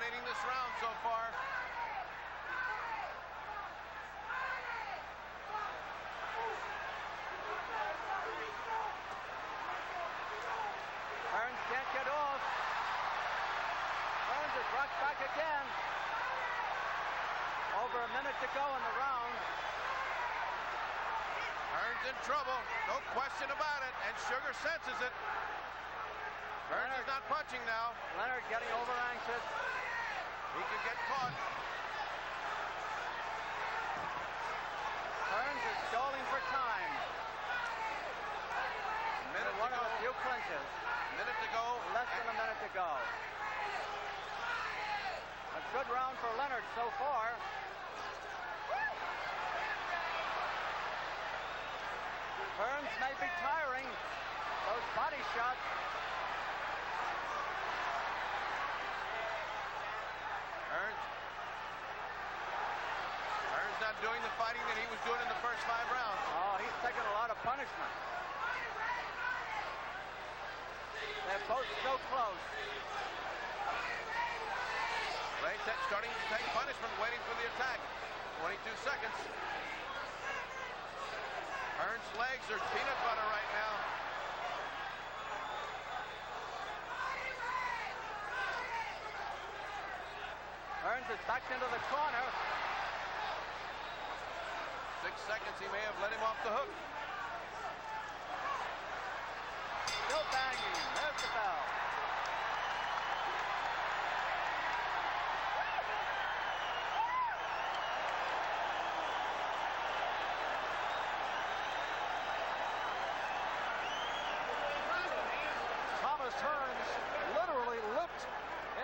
dominating this round so far. Hearns can't get off. Hearns is rocked back again. Over a minute to go in the round. Hearns in trouble, no question about it, and Sugar senses it. Hearns is not punching now. Leonard getting over anxious. He could get caught. Hearns is stalling for time. Minute One to of go. the few clinches. Minute to go. Less than a minute to go. A good round for Leonard so far. Hearns may be tiring. Those body shots. Hearns not doing the fighting that he was doing in the first 5 rounds. Oh, he's taking a lot of punishment. They're both so close. Ray starting to take punishment, waiting for the attack. 22 seconds. Hearns' legs are peanut butter right now. Hearns is backed into the corner. 6 seconds, he may have let him off the hook. Still banging. There's the bell. Thomas Hearns literally limped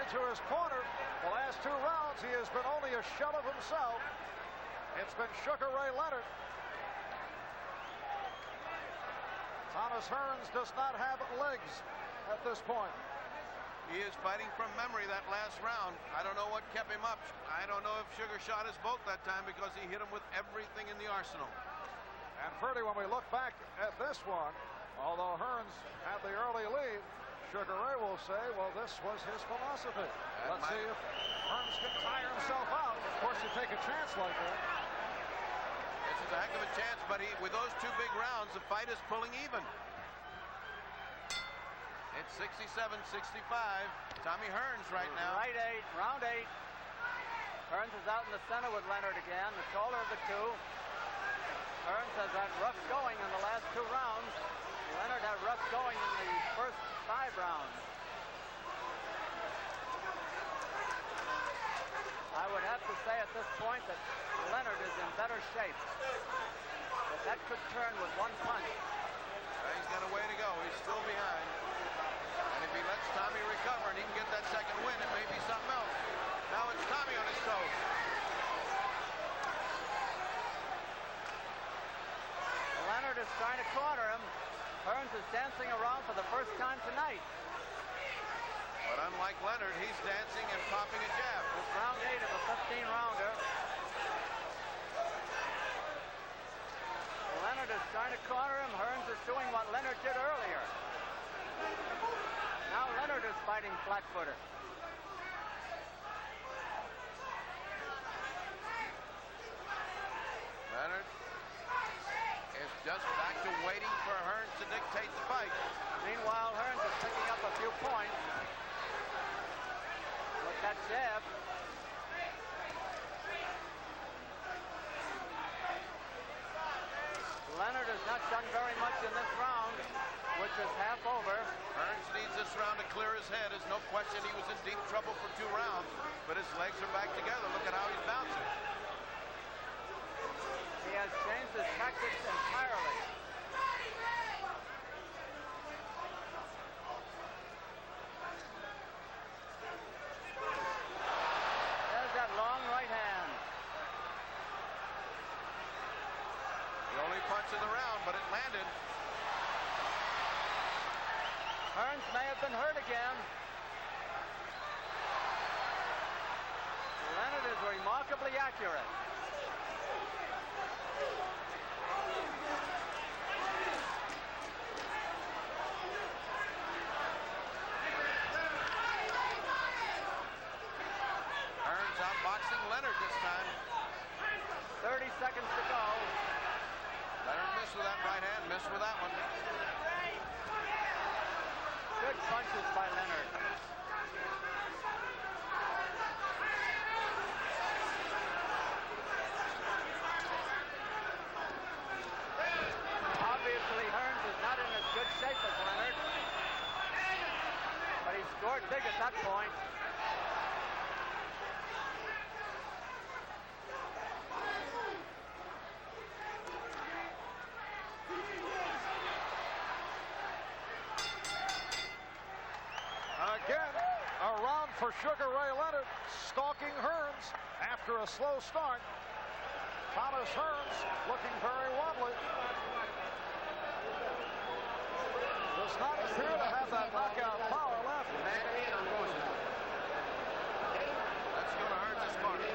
into his corner. The last 2 rounds, he has been only a shell of himself. It's been Sugar Ray Leonard. Thomas Hearns does not have legs at this point. He is fighting from memory that last round. I don't know what kept him up. I don't know if Sugar shot his boat that time because he hit him with everything in the arsenal. And Ferdy, when we look back at this one, although Hearns had the early lead, Sugar Ray will say, well, this was his philosophy. Let's see if Hearns can tire himself out. Of course, you take a chance like that. This is a heck of a chance, but with those 2 big rounds, the fight is pulling even. It's 67-65. Tommy Hearns right now. Right 8, round 8. Hearns is out in the center with Leonard again, the taller of the 2. Hearns has had rough going in the last 2 rounds. Leonard had rough going in the first 5 rounds. I would have to say at this point that Leonard is in better shape. But that could turn with 1 punch. He's got a way to go. He's still behind. And if he lets Tommy recover and he can get that second win, it may be something else. Now it's Tommy on his toes. Leonard is trying to corner him. Hearns is dancing around for the first time tonight. But unlike Leonard, he's dancing and popping a jab. It's round 8 of a 15-rounder. Leonard is trying to corner him. Hearns is doing what Leonard did earlier. Now Leonard is fighting flat-footed. Leonard is just back to waiting for Hearns to dictate the fight. Meanwhile, Hearns is picking up a few points with that jab. Leonard has not done very much in this round, which is half over. Hearns needs this round to clear his head. There's no question he was in deep trouble for 2 rounds, but his legs are back together. Look at how he's bouncing. He has changed his tactics entirely. There's that long right hand. The only punch of the round, but it landed. Hearns may have been hurt again. Leonard is remarkably accurate. Leonard this time. 30 seconds to go. Leonard missed with that right hand, missed with that one. Good punches by Leonard. Obviously, Hearns is not in as good shape as Leonard. But he scored big at that point. Again, a round for Sugar Ray Leonard, stalking Hearns after a slow start. Thomas Hearns looking very wobbly. Does not appear to have that knockout power left. Let's go to Hearns' party.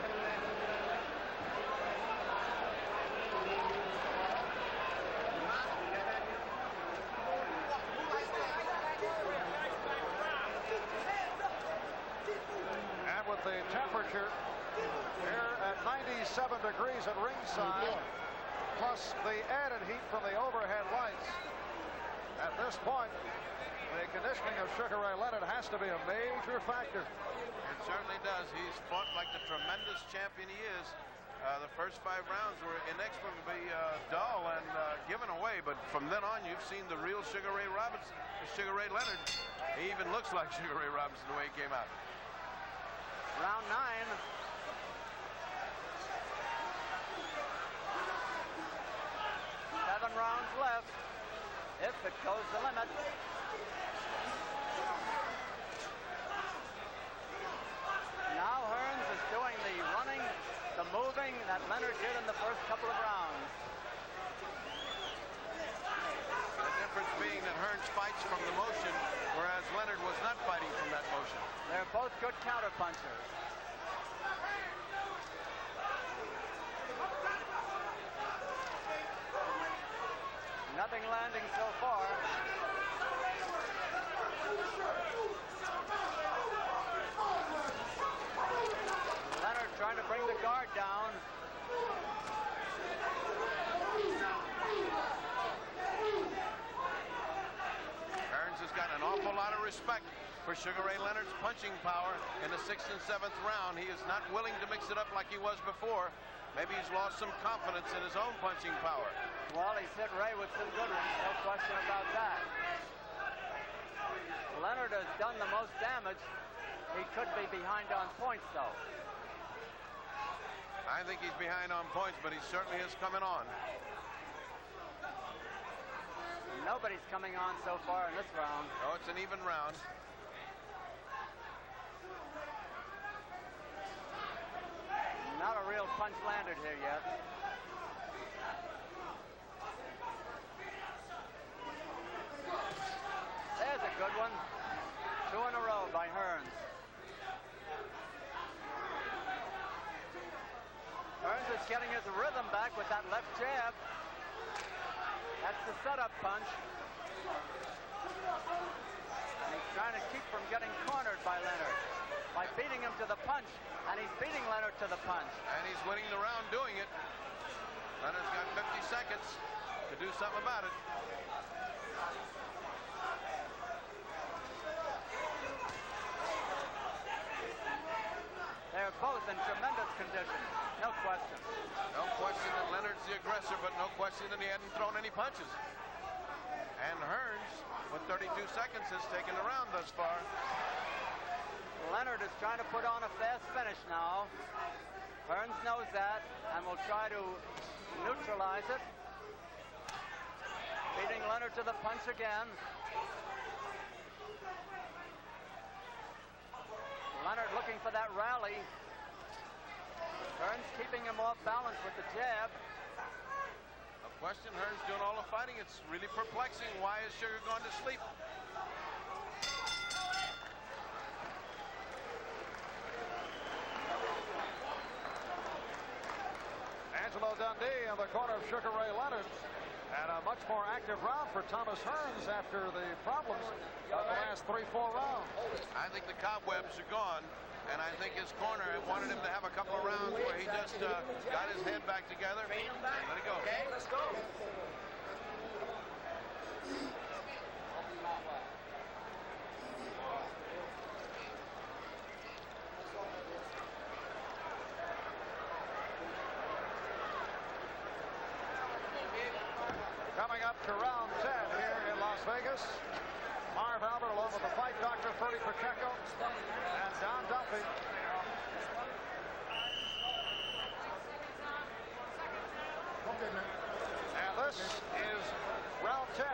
And with the temperature here at 97 degrees at ringside, plus the added heat from the overhead lights, at this point, the conditioning of Sugar Ray Leonard has to be a major factor. It certainly does. He's fought like the tremendous champion he is. The first 5 rounds were inexplicably dull and given away, but from then on, you've seen the real Sugar Ray Leonard. He even looks like Sugar Ray Robinson the way he came out. Round 9. 7 rounds left. If it goes the limit. Now Hearns is doing the running, the moving that Leonard did in the first couple of rounds. The difference being that Hearns fights from the motion, whereas Leonard was not fighting from that motion. They're both good counterpunchers. Nothing landing so far. Leonard trying to bring the guard down. Hearns has got an awful lot of respect for Sugar Ray Leonard's punching power in the 6th and 7th round. He is not willing to mix it up like he was before. Maybe he's lost some confidence in his own punching power. Well, he's hit Ray with some good ones, no question about that. Leonard has done the most damage. He could be behind on points, though. I think he's behind on points, but he certainly is coming on. Nobody's coming on so far in this round. Oh, it's an even round. Not a real punch landed here yet. There's a good one. 2 in a row by Hearns. Hearns is getting his rhythm back with that left jab. That's the setup punch. And he's trying to keep from getting cornered by Leonard by beating him to the punch, and he's beating Leonard to the punch. And he's winning the round doing it. Leonard's got 50 seconds to do something about it. They're both in tremendous condition, no question. No question that Leonard's the aggressor, but no question that he hadn't thrown any punches. And Hearns, with 32 seconds, has taken the round thus far. Leonard is trying to put on a fast finish now. Hearns knows that and will try to neutralize it. Beating Leonard to the punch again. Leonard looking for that rally. Hearns keeping him off balance with the jab. No question, Hearns doing all the fighting. It's really perplexing. Why is Sugar gone to sleep? Angelo Dundee in the corner of Sugar Ray Leonard. And a much more active round for Thomas Hearns after the problems of the last 3-4 rounds. I think the cobwebs are gone. And I think his corner wanted him to have a couple of rounds where he just got his head back together. Let it go. Okay, let's go. Coming up to round 10 here in Las Vegas. Marv Albert along with the fight doctor, Ferdy Pacheco, and Don Duffy. And this is round 10.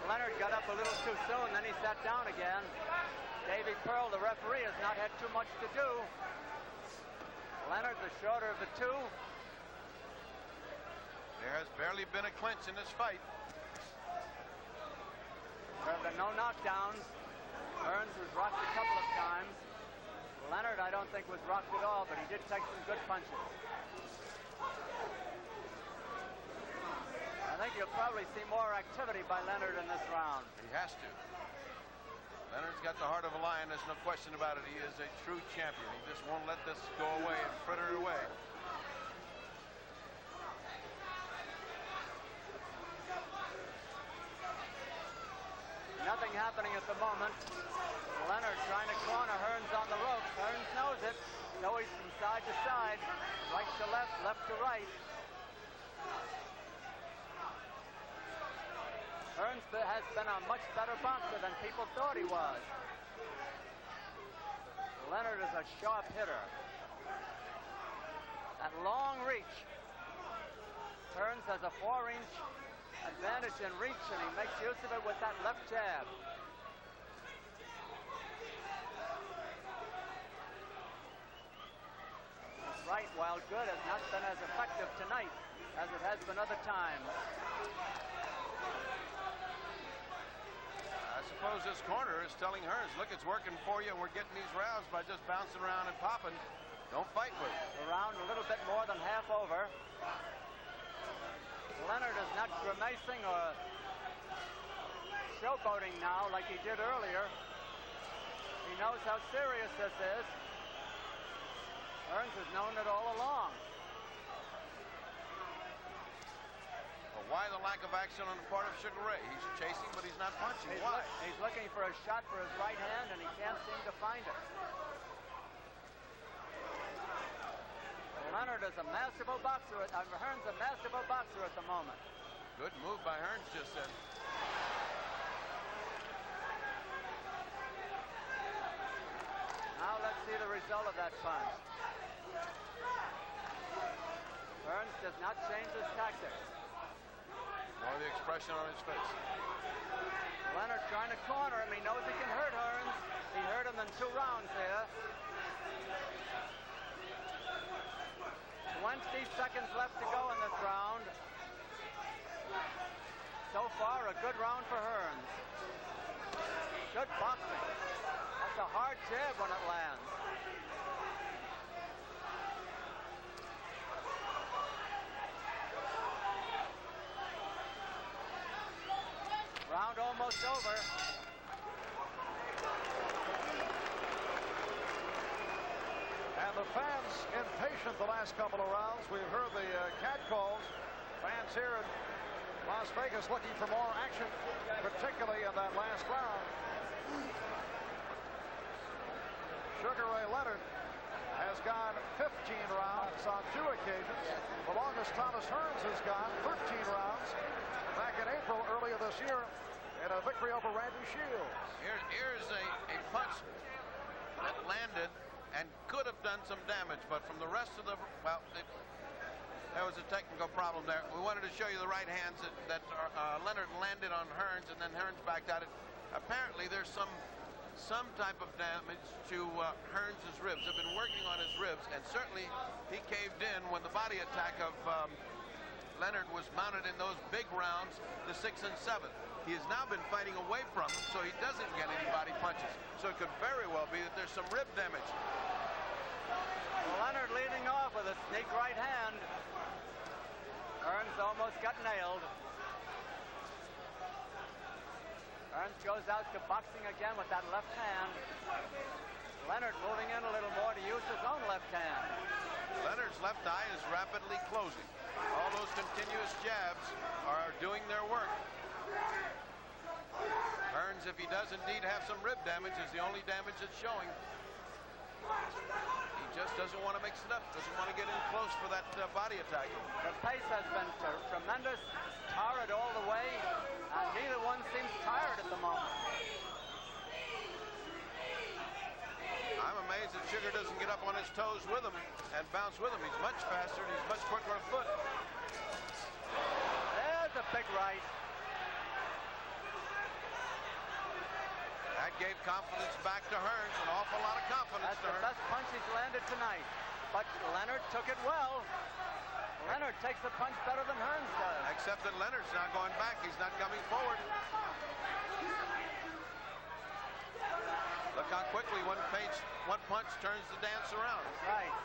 Leonard got up a little too soon, then he sat down again. Davy Pearl, the referee, has not had too much to do. Leonard, the shorter of the two. There has barely been a clinch in this fight. There have been no knockdowns. Hearns was rocked a couple of times. Leonard, I don't think, was rocked at all, but he did take some good punches. I think you'll probably see more activity by Leonard in this round. He has to. Leonard's got the heart of a lion. There's no question about it. He is a true champion. He just won't let this go away and fritter away. Nothing happening at the moment. Leonard trying to corner Hearns on the ropes. Hearns knows it. So he's from side to side, right to left, left to right. Hearns has been a much better boxer than people thought he was. Leonard is a sharp hitter. At long reach. Hearns has a 4-inch advantage in reach, and he makes use of it with that left jab. Right, while good, has not been as effective tonight as it has been other times. I suppose this corner is telling Hearns, look, it's working for you. We're getting these rounds by just bouncing around and popping. Don't fight with it. The round a little bit more than half over. Leonard is not grimacing or showboating now like he did earlier. He knows how serious this is. Hearns has known it all along. But why the lack of action on the part of Sugar Ray? He's chasing, but he's not punching. Why? He's looking for a shot for his right hand, and he can't seem to find it. Leonard is a masterful boxer. Hearns a masterful boxer at the moment. Good move by Hearns just then. Now let's see the result of that punch. Hearns does not change his tactics. Nor the expression on his face. Leonard trying to corner him. He knows he can hurt Hearns. He hurt him in 2 rounds there. 20 seconds left to go in this round. So far, a good round for Hearns. Good boxing. That's a hard jab when it lands. Round almost over. And the fans impatient the last couple of rounds. We've heard the cat calls. Fans here in Las Vegas looking for more action, particularly in that last round. Sugar Ray Leonard has gone 15 rounds on 2 occasions. The longest Thomas Hearns has gone 13 rounds back in April earlier this year in a victory over Randy Shields. Here's a punch that landed and could have done some damage, but from the rest of the, well, there was a technical problem there. We wanted to show you the right hands that Leonard landed on Hearns, and then Hearns backed at it. Apparently there's some type of damage to Hearns' ribs. They've been working on his ribs, and certainly he caved in when the body attack of Leonard was mounted in those big rounds, the 6th and 7th. He has now been fighting away from him, so he doesn't get any body punches. So it could very well be that there's some rib damage. Leonard leading off with a sneak right hand. Hearns almost got nailed. Hearns goes out to boxing again with that left hand. Leonard moving in a little more to use his own left hand. Leonard's left eye is rapidly closing. All those continuous jabs are doing their work. Hearns, if he does indeed have some rib damage, is the only damage that's showing. He just doesn't want to mix it up, doesn't want to get in close for that body attack. The pace has been tremendous, torrid all the way, and neither one seems tired at the moment. I'm amazed that Sugar doesn't get up on his toes with him and bounce with him. He's much faster and he's much quicker of foot. There's a big right. That gave confidence back to Hearns, an awful lot of confidence That's to the Hearns. best punch he's landed tonight. But Leonard took it well. Leonard takes the punch better than Hearns does. Except that Leonard's not going back. He's not coming forward. Look how quickly one punch turns the dance around. Right.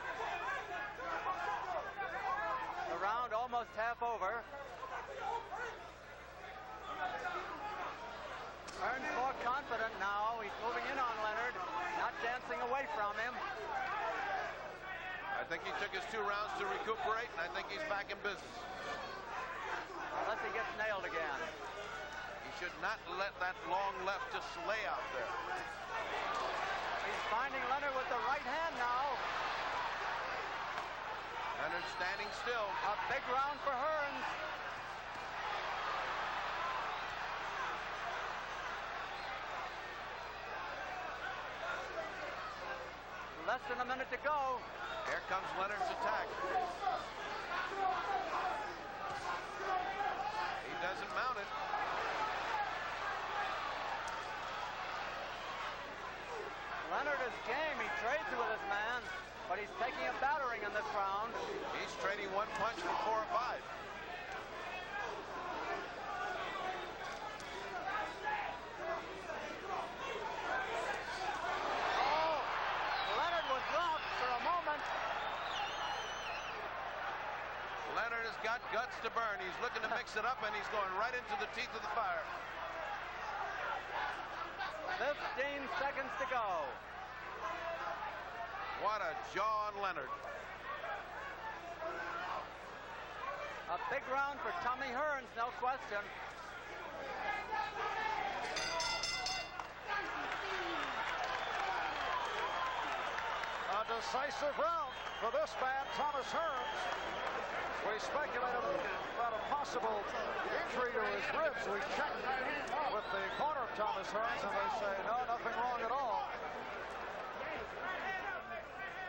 The round almost half over. Hearns more confident now. He's moving in on Leonard, not dancing away from him. I think he took his 2 rounds to recuperate, and I think he's back in business. Unless he gets nailed again. He should not let that long left just lay out there. He's finding Leonard with the right hand now. Leonard standing still. A big round for Hearns. Less than a minute to go. Here comes Leonard's attack. He doesn't mount it. Leonard is game. He trades with his man, but he's taking a battering in this round. He's trading one punch for 4 or 5. Leonard has got guts to burn. He's looking to mix it up, and he's going right into the teeth of the fire. 15 seconds to go. What a jaw on Leonard. A big round for Tommy Hearns, no question. A decisive round for this man, Thomas Hearns. We speculated about a possible injury to his ribs. We checked with the corner of Thomas Hearns, and they say, no, nothing wrong at all.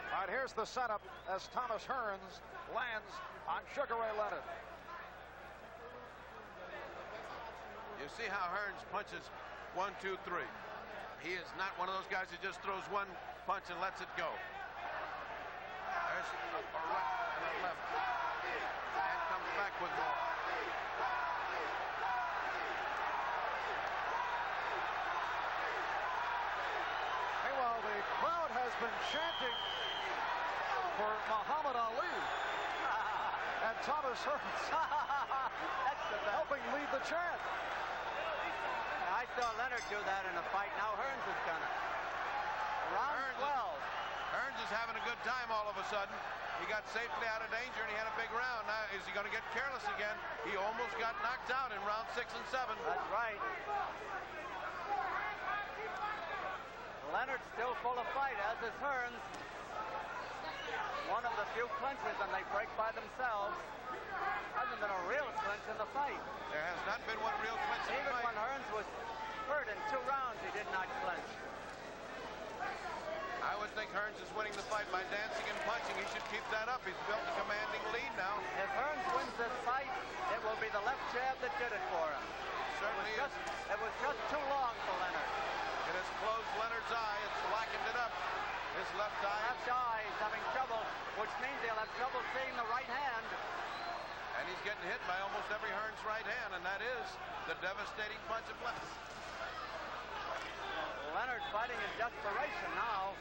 All right, here's the setup as Thomas Hearns lands on Sugar Ray Leonard. You see how Hearns punches 1, 2, 3. He is not one of those guys who just throws one punch and lets it go. There's a right and a left. And comes back with more. Meanwhile, the crowd has been chanting for Muhammad Ali. And Thomas Hearns helping lead the chant. I saw Leonard do that in a fight. Now Hearns has done it. Round 12. Hearns is having a good time all of a sudden. He got safely out of danger, and he had a big round. Now, is he going to get careless again? He almost got knocked out in round 6 and 7. That's right. Leonard's still full of fight, as is Hearns. One of the few clinches, and they break by themselves. Hasn't been a real clinch in the fight. There has not been one real clinch in the Even fight. when Hearns was hurt in 2 rounds, he did not clinch. I would think Hearns is winning the fight by dancing and punching. He should keep that up. He's built a commanding lead now. If Hearns wins this fight, it will be the left jab that did it for him. Certainly It was just too long for Leonard. It has closed Leonard's eye. It's blackened it up. His left eye. Left eye is having trouble, which means he'll have trouble seeing the right hand. And he's getting hit by almost every Hearns right hand, and that is the devastating punch of left. Leonard fighting in desperation now.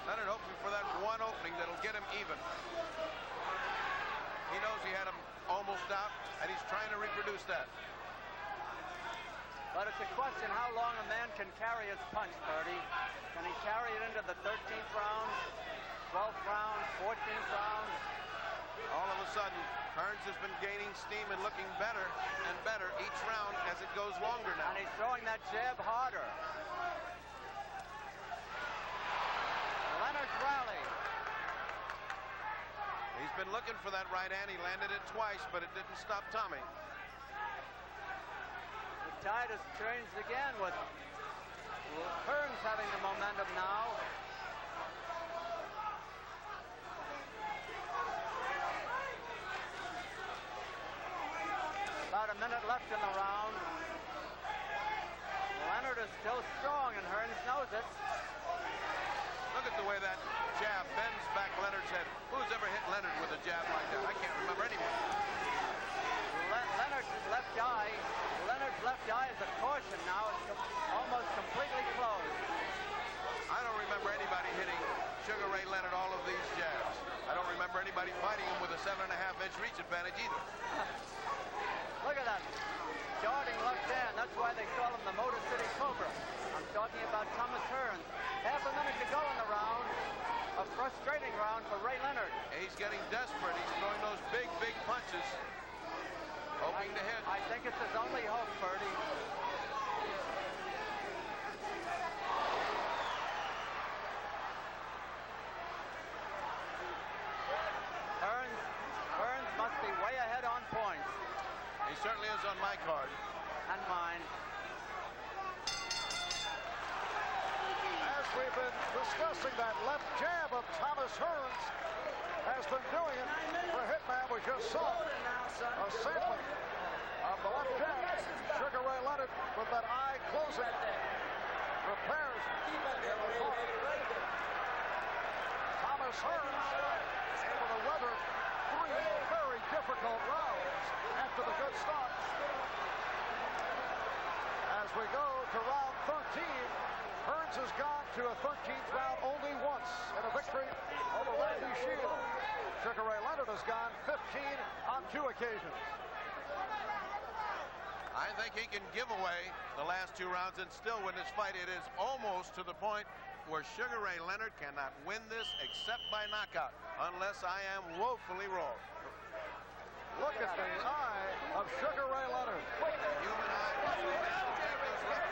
Leonard hoping for that one opening that'll get him even. He knows he had him almost out, and he's trying to reproduce that. But it's a question how long a man can carry his punch, Bertie. Can he carry it into the 13th round, 12th round, 14th round? All of a sudden, Hearns has been gaining steam and looking better and better each round as it goes longer now. And he's throwing that jab harder. Leonard's rally. He's been looking for that right hand. He landed it twice, but it didn't stop Tommy. The tide has changed again with Hearns having the momentum now. About a minute left in the round. Leonard is still strong, and Hearns knows it. Look at the way that jab bends back Leonard's head. Who's ever hit Leonard with a jab like that? I can't remember anyone. Leonard's left eye is a caution now. It's almost completely closed. I don't remember anybody hitting Sugar Ray Leonard all of these jabs. I don't remember anybody fighting him with a 7.5-inch reach advantage either. Look at that. Darting left hand. That's why they call him the Motor City Cobra. I'm talking about Thomas Hearns. Half a minute to go in the round. A frustrating round for Ray Leonard. He's getting desperate. He's throwing those big, big punches. Hoping to hit. I think it's his only hope, Bertie. Hearns must be way ahead on points. He certainly is on my card. And mine. As we've been discussing, that left jab of Thomas Hearns has been doing it for Hitman. We just saw a sampling of the left jab. Sugar Ray Leonard with that eye closing. Repairs. Thomas Hearns able to weather 3 very difficult rounds after the good start. As we go to round 13, Hearns has gone to a 13th round only once in a victory over Randy Shields. Sugar Ray Leonard has gone 15 on 2 occasions. I think he can give away the last 2 rounds and still win this fight. It is almost to the point where Sugar Ray Leonard cannot win this except by knockout, unless I am woefully wrong. Look at the eye of Sugar Ray Leonard. Human eye.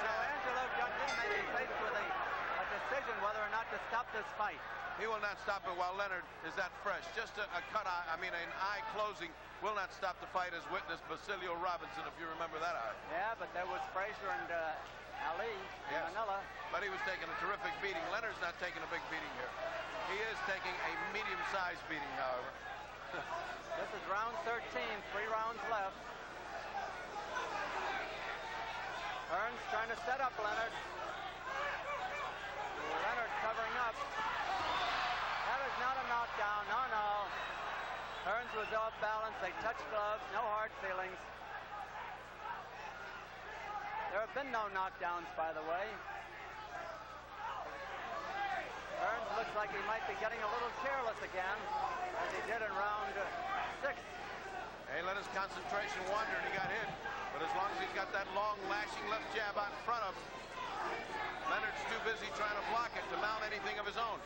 Angelo Dundee may be faced with a decision whether or not to stop this fight. He will not stop it while Leonard is that fresh. Just a cut eye, an eye closing will not stop the fight, as witnessed Basilio Robinson, if you remember that eye. Yeah, but there was Frazier and Ali in Manila. But he was taking a terrific beating. Leonard's not taking a big beating here. He is taking a medium-sized beating, however. This is round 13, 3 rounds left. Hearns trying to set up Leonard. Leonard covering up. That is not a knockdown. No. Hearns was off balance. They touched gloves. No hard feelings. There have been no knockdowns, by the way. Hearns looks like he might be getting a little careless again, as he did in round 6. He let his concentration wander and he got hit. But as long as he's got that long lashing left jab out in front of him, Leonard's too busy trying to block it to mount anything of his own.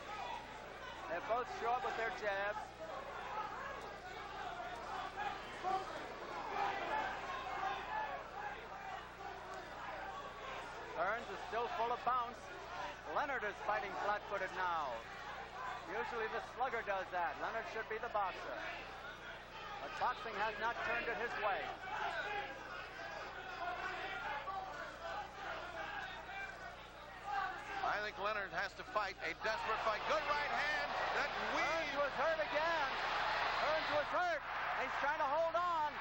They're both short with their jabs. Hearns is still full of bounce. Leonard is fighting flat-footed now. Usually the slugger does that. Leonard should be the boxer. But boxing has not turned it his way. I think Leonard has to fight a desperate fight. Good right hand. That Hearns was hurt again. Hearns was hurt. He's trying to hold on.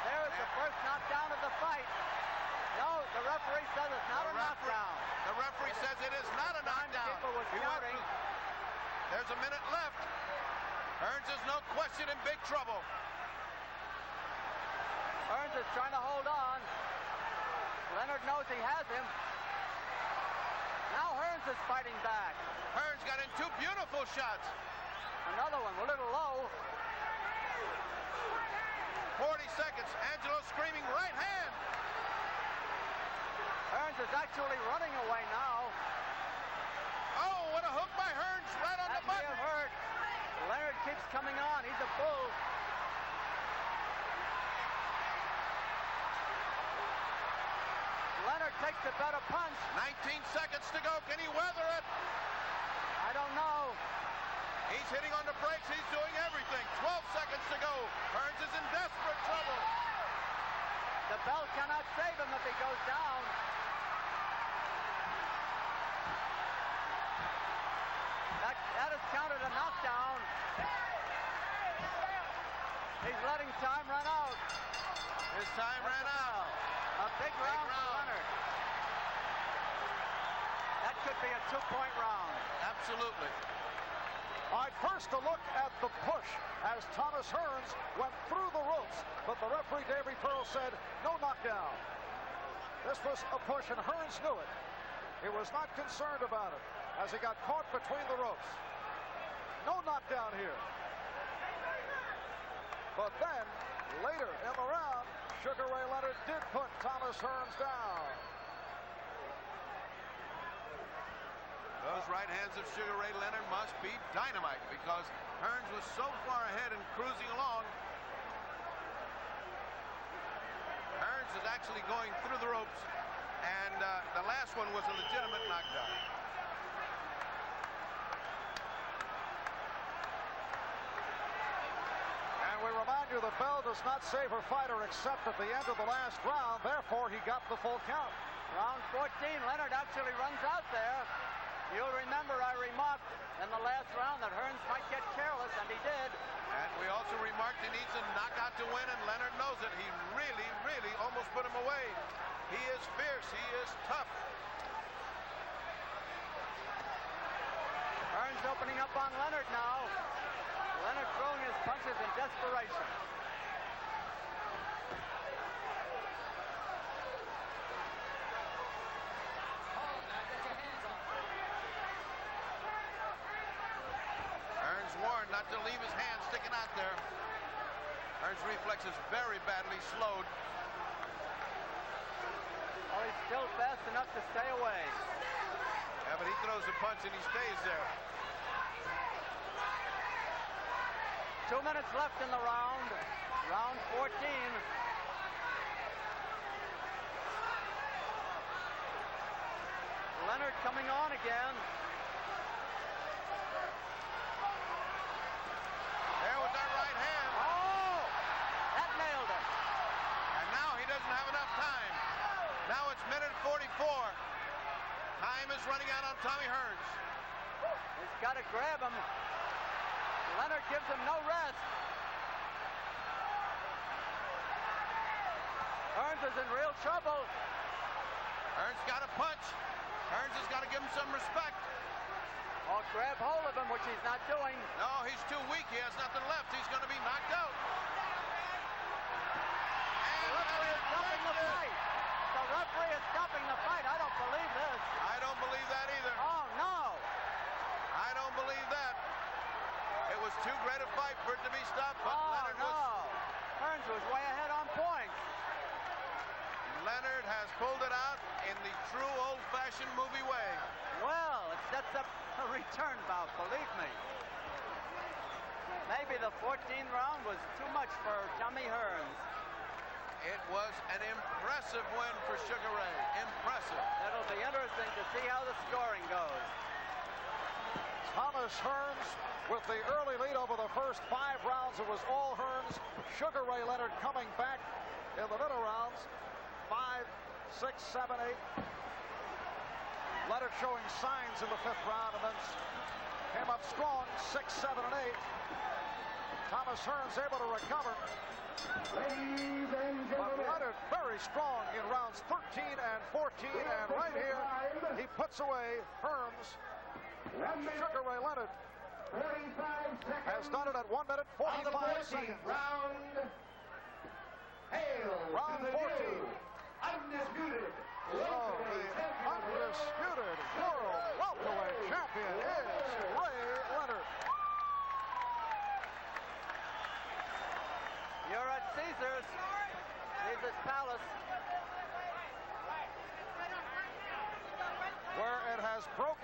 There is the first knockdown of the fight. No, the referee says it's not a knockdown. The referee says it is not a knockdown. People were shouting. There's a minute left. Hearns is no question in big trouble. Hearns is trying to hold on. Leonard knows he has him. Now Hearns is fighting back. Hearns got in 2 beautiful shots. Another one, a little low. 40 seconds. Angelo screaming right hand. Hearns is actually running away now. Oh, what a hook by Hearns right on the That may button. have hurt. Leonard keeps coming on. He's a bull. Leonard takes the better punch. 19 seconds to go. Can he weather it? I don't know. He's hitting on the brakes. He's doing everything. 12 seconds to go. Hearns is in desperate trouble. The bell cannot save him if he goes down. That is counted a knockdown. He's letting time run out. His time ran out. A big round for Leonard. That could be a 2-point round. Absolutely. All right, first a look at the push as Thomas Hearns went through the ropes, but the referee, Davey Pearl, said no knockdown. This was a push, and Hearns knew it. He was not concerned about it as he got caught between the ropes. No knockdown here. But then, later in the round, Sugar Ray Leonard did put Thomas Hearns down. Those right hands of Sugar Ray Leonard must be dynamite because Hearns was so far ahead and cruising along. Hearns is actually going through the ropes, and the last one was a legitimate knockdown. And we remind you the bell does not save a fighter except at the end of the last round. Therefore, he got the full count. Round 14, Leonard actually runs out there. You'll remember I remarked in the last round that Hearns might get careless, and he did. And we also remarked he needs a knockout to win, and Leonard knows it. He really, really almost put him away. He is fierce. He is tough. Hearns opening up on Leonard now. Leonard throwing his punches in desperation. Hearns warned not to leave his hand sticking out there. Hearns' reflexes very badly slowed. Well, he's still fast enough to stay away. Yeah, but he throws a punch and he stays there. 2 minutes left in the round. Round 14. Leonard coming on again. There with that right hand. Oh! That nailed him. And now he doesn't have enough time. Now it's minute 44. Time is running out on Tommy Hearns. He's got to grab him. Leonard gives him no rest. Hearns is in real trouble. Hearns got a punch. Hearns has got to give him some respect. Or grab hold of him, which he's not doing. No, he's too weak. He has nothing left. He's going to be knocked out. The referee is stopping the fight. The referee is stopping the fight. I don't believe this. I don't believe that either. Oh, no. I don't believe that. It was too great a fight for it to be stopped, but Oh, Leonard no. Hearns was way ahead on points. Leonard has pulled it out in the true old-fashioned movie way. Well, it sets up a return bout, believe me. Maybe the 14th round was too much for Tommy Hearns. It was an impressive win for Sugar Ray. Impressive. It'll be interesting to see how the scoring goes. Thomas Hearns with the early lead over the first 5 rounds. It was all Hearns. Sugar Ray Leonard coming back in the middle rounds. 5, 6, 7, 8. Leonard showing signs in the 5th round and then came up strong, 6, 7, and 8. Thomas Hearns able to recover. But Leonard very strong in rounds 13 and 14, and right here he puts away Hearns. Sugar Ray Leonard has done it at 1 minute 45 seconds. Round 14. Undisputed. So the undisputed world welterweight Caesar's Palace. Where it has broken.